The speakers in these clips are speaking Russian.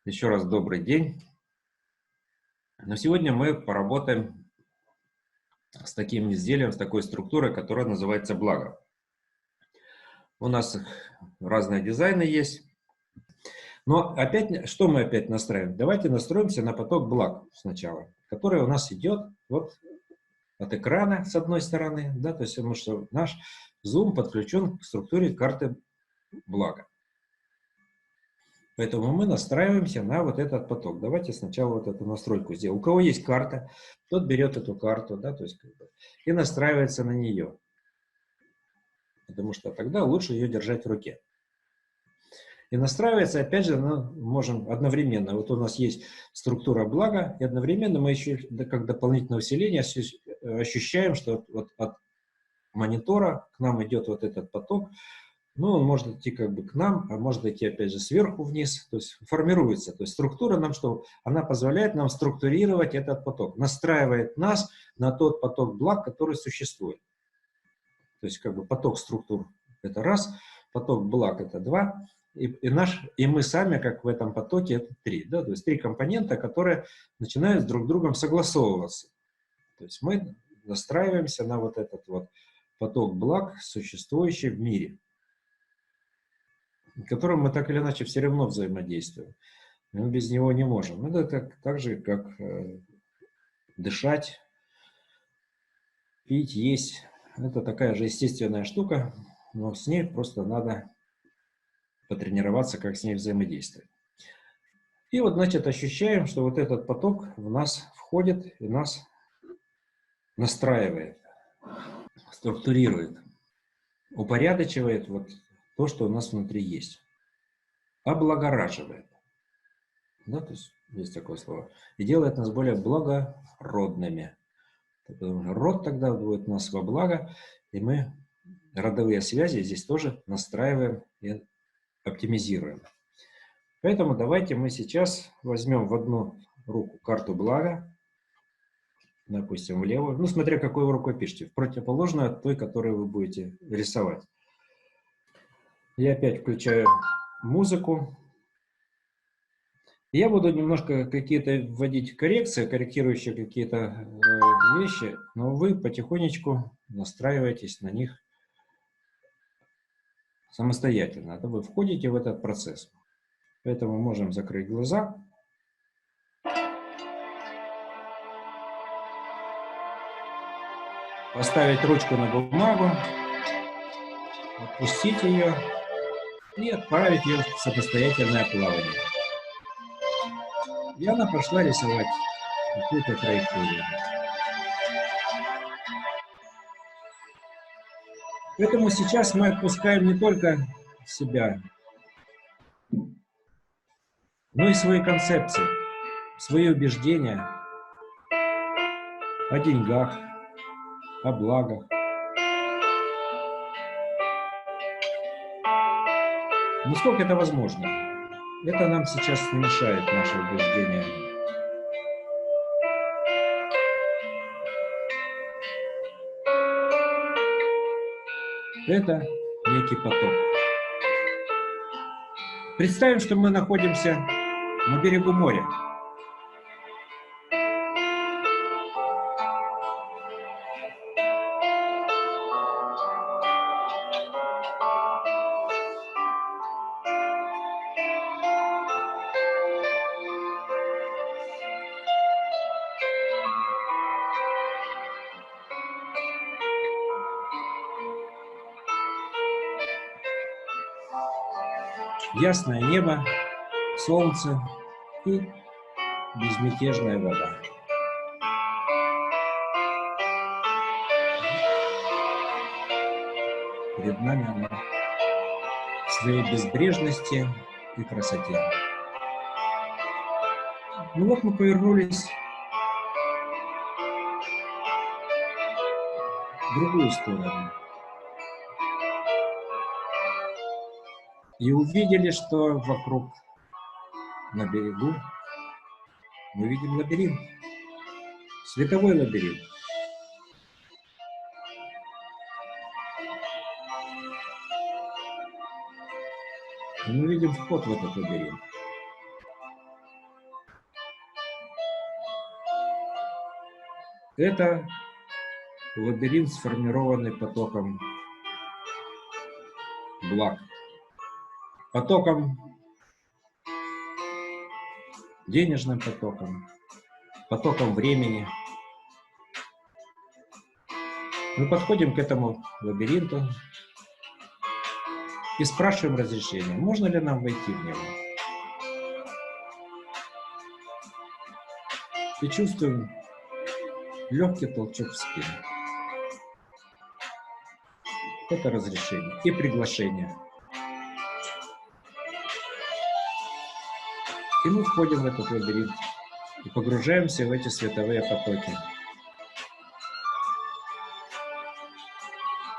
Еще раз добрый день. Но сегодня мы поработаем с таким изделием, с такой структурой, которая называется благо. У нас разные дизайны есть. Но опять, что мы опять настраиваем? Давайте настроимся на поток благ сначала, который у нас идет вот от экрана с одной стороны, да, то есть потому что наш Zoom подключен к структуре карты блага. Поэтому мы настраиваемся на вот этот поток. Давайте сначала вот эту настройку сделаем. У кого есть карта, тот берет эту карту, да, то есть и настраивается на нее. Потому что тогда лучше ее держать в руке. И настраивается, опять же, мы можем одновременно. Вот у нас есть структура блага, и одновременно мы еще, как дополнительное усиление, ощущаем, что вот от монитора к нам идет вот этот поток. Ну, он может идти как бы к нам, а может идти, опять же, сверху вниз. То есть формируется. То есть структура нам что? Она позволяет нам структурировать этот поток. Настраивает нас на тот поток благ, который существует. То есть как бы поток структур – это раз, поток благ – это два. И мы сами, как в этом потоке, это три. Да? То есть три компонента, которые начинают друг с другом согласовываться. То есть мы настраиваемся на вот этот вот поток благ, существующий в мире, которым мы так или иначе все равно взаимодействуем. Мы без него не можем. Это так же, как дышать, пить, есть. Это такая же естественная штука, но с ней просто надо потренироваться, как с ней взаимодействовать. И вот, значит, ощущаем, что вот этот поток в нас входит и нас настраивает, структурирует, упорядочивает вот то, что у нас внутри есть, облагораживает. Да, то есть такое слово. И делает нас более благородными. Род тогда будет у нас во благо, и мы родовые связи здесь тоже настраиваем и оптимизируем. Поэтому давайте мы сейчас возьмем в одну руку карту блага, допустим, в левую, ну, смотря какой вы рукой пишете, в противоположную от той, которую вы будете рисовать. Я опять включаю музыку. Я буду немножко какие-то вводить коррекции, корректирующие какие-то вещи, но вы потихонечку настраиваетесь на них самостоятельно. Это вы входите в этот процесс. Поэтому можем закрыть глаза. Поставить ручку на бумагу, отпустить ее и отправить ее в самостоятельное плавание. И она пошла рисовать какую-то траекторию. Поэтому сейчас мы отпускаем не только себя, но и свои концепции, свои убеждения о деньгах, о благах. Насколько это возможно? Это нам сейчас не мешает наше убеждение. Это некий поток. Представим, что мы находимся на берегу моря. Ясное небо, солнце и безмятежная вода. Перед нами она в своей безбрежности и красоте. Ну вот мы повернулись в другую сторону и увидели, что вокруг на берегу мы видим лабиринт, световой лабиринт. И мы видим вход в этот лабиринт. Это лабиринт, сформированный потоком благ, потоком, денежным потоком, потоком времени. Мы подходим к этому лабиринту и спрашиваем разрешения, можно ли нам войти в него. И чувствуем легкий толчок в спину. Это разрешение и приглашение. И мы входим в этот лабиринт и погружаемся в эти световые потоки.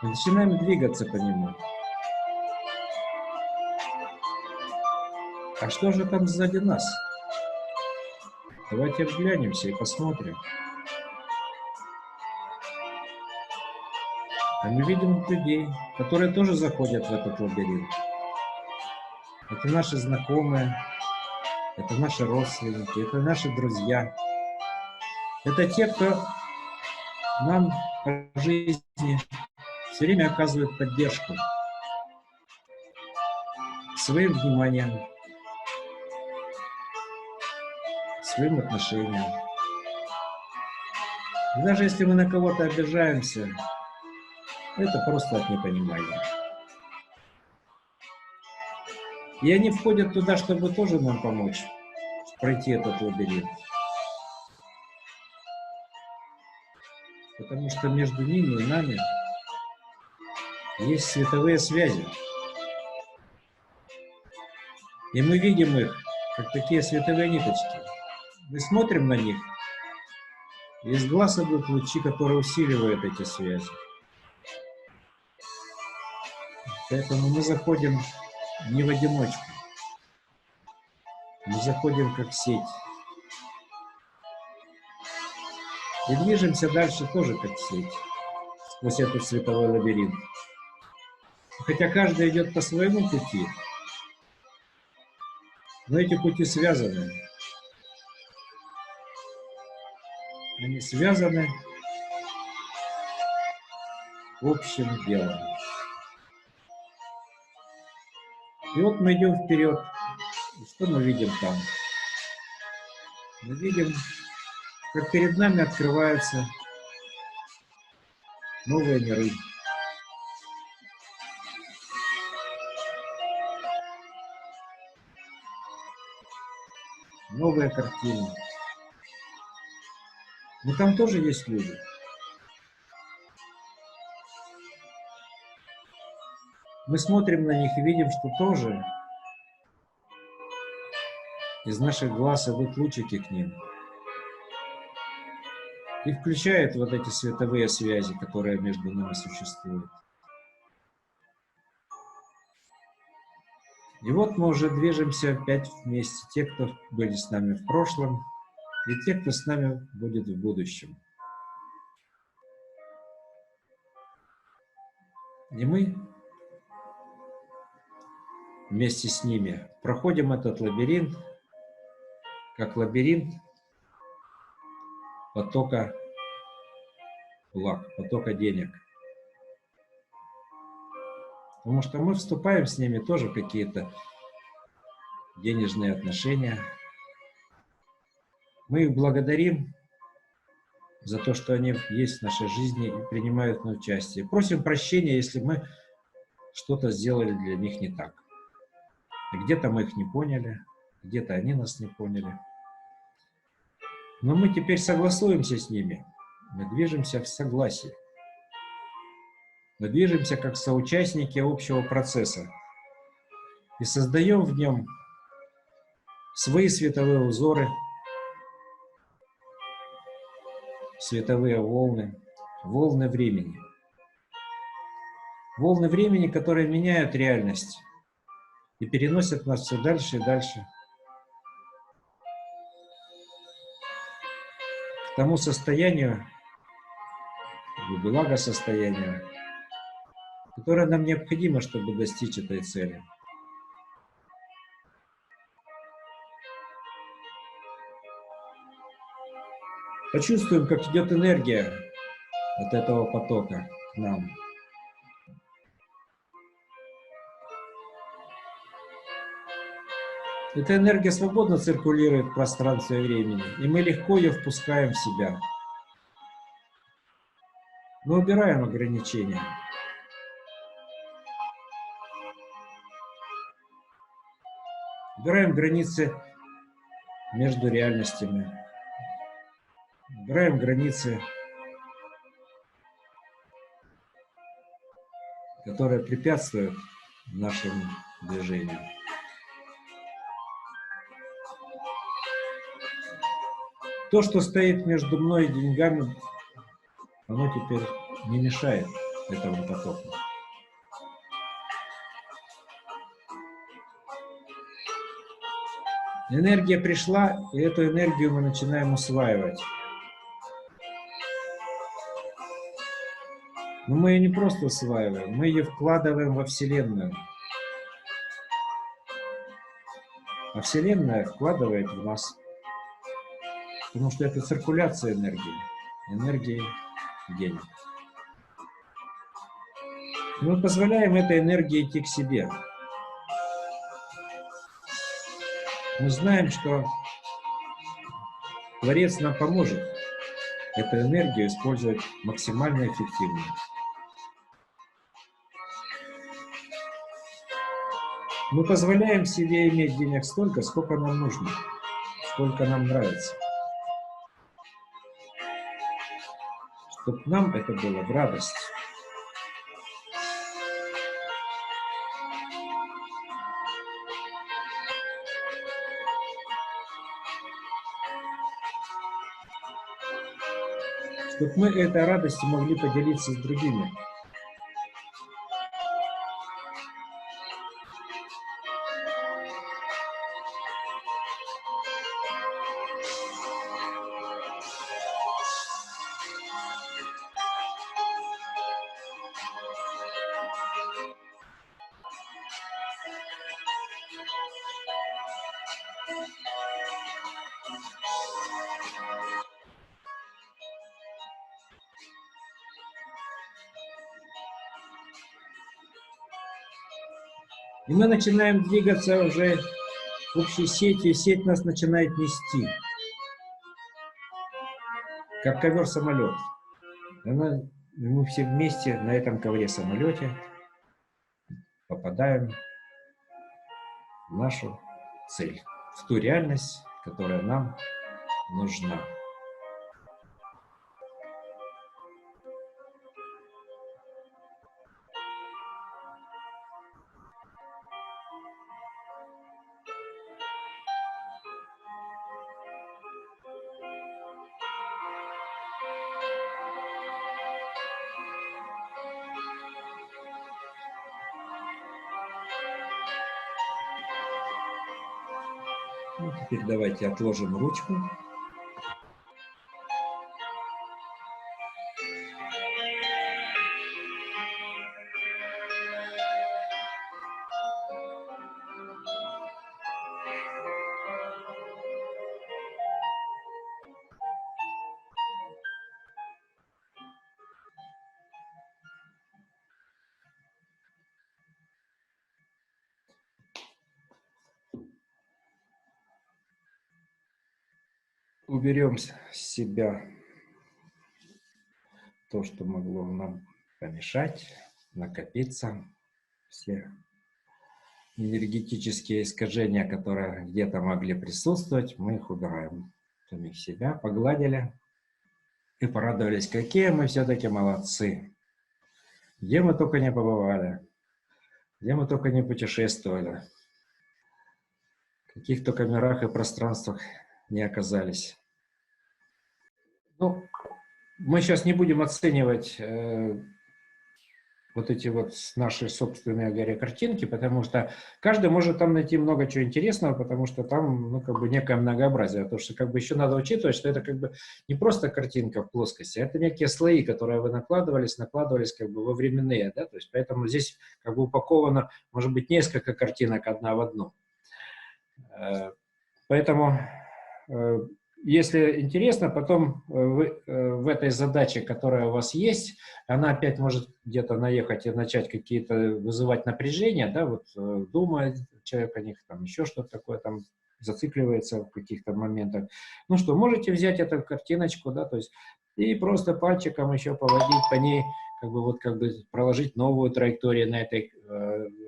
И начинаем двигаться по нему. А что же там сзади нас? Давайте взглянемся и посмотрим. А мы видим людей, которые тоже заходят в этот лабиринт. Это наши знакомые, это наши родственники, это наши друзья. Это те, кто нам по жизни все время оказывает поддержку своим вниманием, своим отношением. И даже если мы на кого-то обижаемся, это просто от непонимания. И они входят туда, чтобы тоже нам помочь пройти этот лабиринт. Потому что между ними и нами есть световые связи. И мы видим их, как такие световые ниточки. Мы смотрим на них, и из глаз идут лучи, которые усиливают эти связи. Поэтому мы заходим не в одиночку. Мы заходим как сеть. И движемся дальше тоже как сеть, сквозь этот световой лабиринт. Хотя каждый идет по своему пути, но эти пути связаны. Они связаны общим делом. И вот мы идем вперед. И что мы видим там? Мы видим, как перед нами открываются новые миры. Новые картины. Но там тоже есть люди. Мы смотрим на них и видим, что тоже из наших глаз идут лучики к ним. И включают вот эти световые связи, которые между нами существуют. И вот мы уже движемся опять вместе. Те, кто были с нами в прошлом, и те, кто с нами будет в будущем. И мы вместе с ними проходим этот лабиринт, как лабиринт потока благ, потока денег. Потому что мы вступаем с ними тоже в какие-то денежные отношения. Мы их благодарим за то, что они есть в нашей жизни и принимают в ней участие. Просим прощения, если мы что-то сделали для них не так. И где-то мы их не поняли, где-то они нас не поняли. Но мы теперь согласуемся с ними. Мы движемся в согласии. Мы движемся как соучастники общего процесса. И создаем в нем свои световые узоры, световые волны, волны времени. Волны времени, которые меняют реальность и переносят нас все дальше и дальше к тому состоянию, благосостоянию, которое нам необходимо, чтобы достичь этой цели. Почувствуем, как идет энергия от этого потока к нам. Эта энергия свободно циркулирует в пространстве и времени, и мы легко ее впускаем в себя. Мы убираем ограничения. Убираем границы между реальностями. Убираем границы, которые препятствуют нашему движению. То, что стоит между мной и деньгами, оно теперь не мешает этому потоку. Энергия пришла, и эту энергию мы начинаем усваивать. Но мы ее не просто усваиваем, мы ее вкладываем во Вселенную. А Вселенная вкладывает в нас. Потому что это циркуляция энергии денег. И мы позволяем этой энергии идти к себе. Мы знаем, что Творец нам поможет эту энергию использовать максимально эффективно. Мы позволяем себе иметь денег столько, сколько нам нужно, сколько нам нравится. Чтобы нам это было в радость. Чтобы мы этой радостью могли поделиться с другими. И мы начинаем двигаться уже в общей сети, и сеть нас начинает нести, как ковер-самолет. Мы все вместе на этом ковре-самолете попадаем в нашу цель, в ту реальность, которая нам нужна. Ну, теперь давайте отложим ручку. Уберем с себя то, что могло нам помешать, накопиться, все энергетические искажения, которые где-то могли присутствовать, мы их убираем. Самих себя погладили и порадовались, какие мы все-таки молодцы. Где мы только не побывали, где мы только не путешествовали, в каких только мирах и пространствах не оказались. Ну, мы сейчас не будем оценивать вот эти вот наши собственные, говоря, картинки, потому что каждый может там найти много чего интересного, потому что там, ну, как бы некое многообразие. Потому что, как бы, еще надо учитывать, что это, как бы, не просто картинка в плоскости, это некие слои, которые вы накладывались, как бы, во временные, да, то есть, поэтому здесь, как бы, упаковано, может быть, несколько картинок одна в одну. Поэтому если интересно, потом вы в этой задаче, которая у вас есть, она опять может где-то наехать и начать какие-то вызывать напряжение, да, вот думает человек о них, там еще что-то такое, там зацикливается в каких-то моментах. Ну что, можете взять эту картиночку, да, то есть и просто пальчиком еще поводить по ней, как бы вот как бы проложить новую траекторию на этой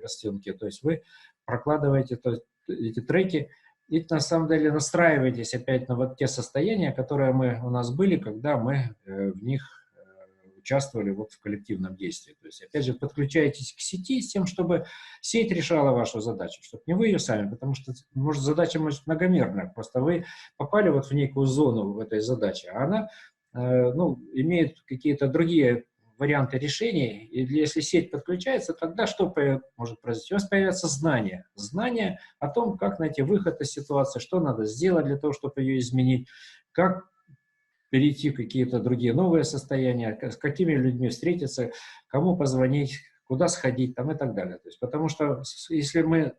растенке. То есть вы прокладываете эти треки, и на самом деле настраивайтесь опять на вот те состояния, которые у нас были, когда мы в них участвовали вот в коллективном действии. То есть, опять же, подключайтесь к сети с тем, чтобы сеть решала вашу задачу, чтобы не вы ее сами, потому что, может, задача может многомерная, просто вы попали вот в некую зону в этой задаче, а она, ну, имеет какие-то другие варианты решений, и если сеть подключается, тогда что может произойти? У вас появятся знания. Знания о том, как найти выход из ситуации, что надо сделать для того, чтобы ее изменить, как перейти в какие-то другие новые состояния, с какими людьми встретиться, кому позвонить, куда сходить там, и так далее. То есть, потому что если мы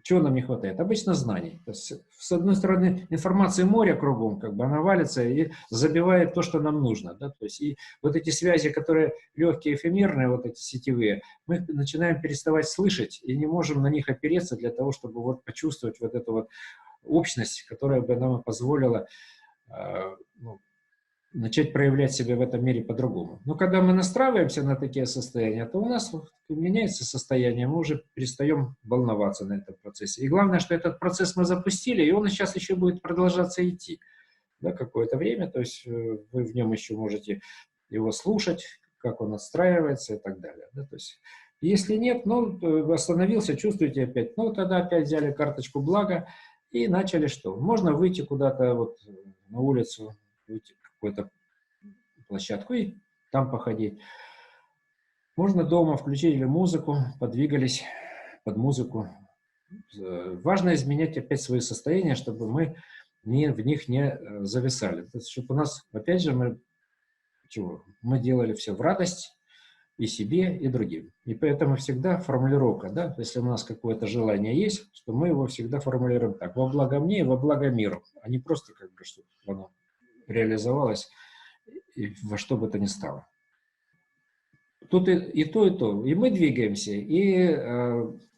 чего нам не хватает? Обычно знаний. То есть, с одной стороны, информации море кругом, как бы она валится и забивает то, что нам нужно. Да? То есть, и вот эти связи, которые легкие, эфемерные, вот эти сетевые, мы начинаем переставать слышать и не можем на них опереться для того, чтобы вот почувствовать вот эту вот общность, которая бы нам позволила ну, начать проявлять себя в этом мире по-другому. Но когда мы настраиваемся на такие состояния, то у нас меняется состояние, мы уже перестаем волноваться на этом процессе. И главное, что этот процесс мы запустили, и он сейчас еще будет продолжаться идти, да, какое-то время, то есть вы в нем еще можете его слушать, как он отстраивается и так далее. Да, то есть, если нет, ну, остановился, чувствуете опять, ну, тогда опять взяли карточку блага и начали что? Можно выйти куда-то вот на улицу, выйти в какую-то площадку и там походить. Можно дома включили музыку, подвигались под музыку. Важно изменять опять свои состояния, чтобы мы в них не зависали. То есть, чтобы у нас, опять же, мы делали все в радость и себе, и другим. И поэтому всегда формулировка, да, если у нас какое-то желание есть, что мы его всегда формулируем так: во благо мне и во благо миру, а не просто как бы, чтобы оно реализовалось и во что бы то ни стало. Тут и то, и то. И мы двигаемся, и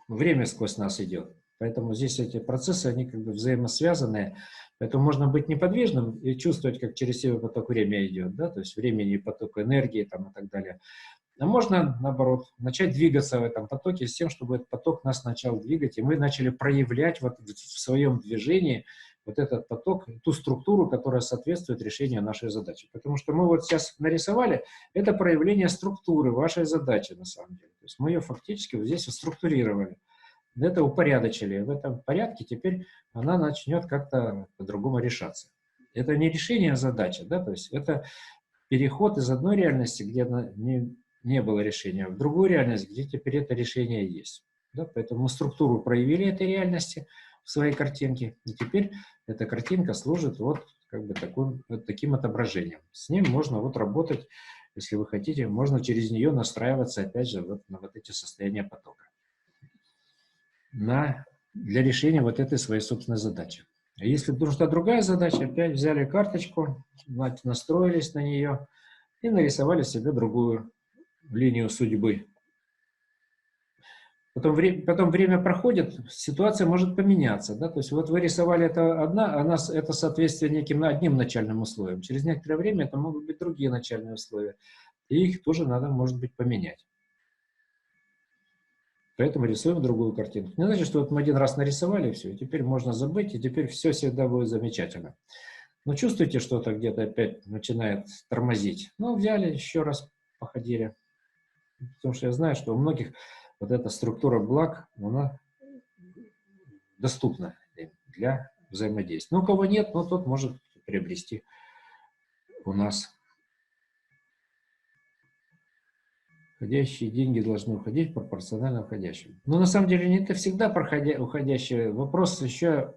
время сквозь нас идет. Поэтому здесь эти процессы, они как бы взаимосвязанные. Поэтому можно быть неподвижным и чувствовать, как через себя поток времени идет, да, то есть времени, поток энергии там, и так далее. А можно, наоборот, начать двигаться в этом потоке с тем, чтобы этот поток нас начал двигать, и мы начали проявлять вот в своем движении вот этот поток, ту структуру, которая соответствует решению нашей задачи. Потому что мы вот сейчас нарисовали, это проявление структуры вашей задачи на самом деле. То есть мы ее фактически вот здесь структурировали, это упорядочили. В этом порядке теперь она начнет как-то по-другому решаться. Это не решение задачи, да, то есть это переход из одной реальности, где не было решения, в другую реальность, где теперь это решение есть. Да? Поэтому мы структуру проявили этой реальности в своей картинке, и теперь эта картинка служит вот как бы вот таким отображением. С ним можно вот работать, если вы хотите, можно через нее настраиваться, опять же, вот на вот эти состояния потока. Для решения вот этой своей собственной задачи. А если нужна другая задача, опять взяли карточку, настроились на нее и нарисовали себе другую линию судьбы. Потом время проходит, ситуация может поменяться. Да? То есть вот вы рисовали это соответствие неким одним начальным условиям. Через некоторое время это могут быть другие начальные условия. И их тоже надо, может быть, поменять. Поэтому рисуем другую картинку. Не значит, что вот мы один раз нарисовали, и все, и теперь можно забыть, и теперь все всегда будет замечательно. Но чувствуете, что-то где-то опять начинает тормозить. Ну, взяли, еще раз походили. Потому что я знаю, что у многих вот эта структура благ, она доступна для взаимодействия. Но у кого нет, но тот может приобрести у нас. Входящие деньги должны уходить пропорционально входящим. Но на самом деле не это всегда уходящие. Вопрос еще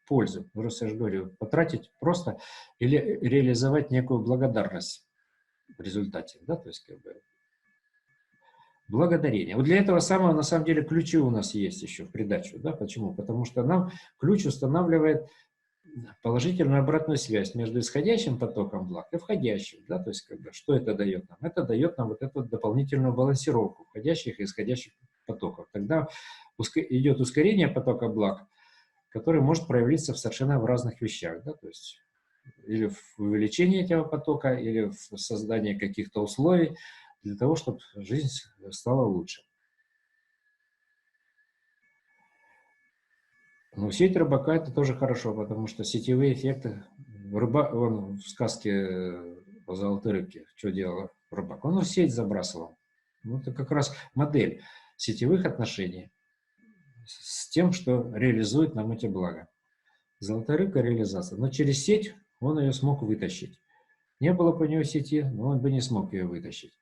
пользы. Просто я же говорю, потратить просто или реализовать некую благодарность в результате. Да? То есть как бы благодарение. Вот для этого самого, на самом деле, ключи у нас есть еще в придачу. Да? Почему? Потому что нам ключ устанавливает положительную обратную связь между исходящим потоком благ и входящим. Да? То есть, как бы, что это дает нам? Это дает нам вот эту дополнительную балансировку входящих и исходящих потоков. Тогда идет ускорение потока благ, который может проявиться совершенно в разных вещах. Да? То есть, или в увеличении этого потока, или в создании каких-то условий для того, чтобы жизнь стала лучше. Но сеть рыбака — это тоже хорошо, потому что сетевые эффекты... Вон в сказке о золотой рыбке что делал рыбак? Он в сеть забрасывал. Ну, это как раз модель сетевых отношений с тем, что реализует нам эти блага. Золотая рыбка — реализация. Но через сеть он ее смог вытащить. Не было бы у него сети, но он бы не смог ее вытащить.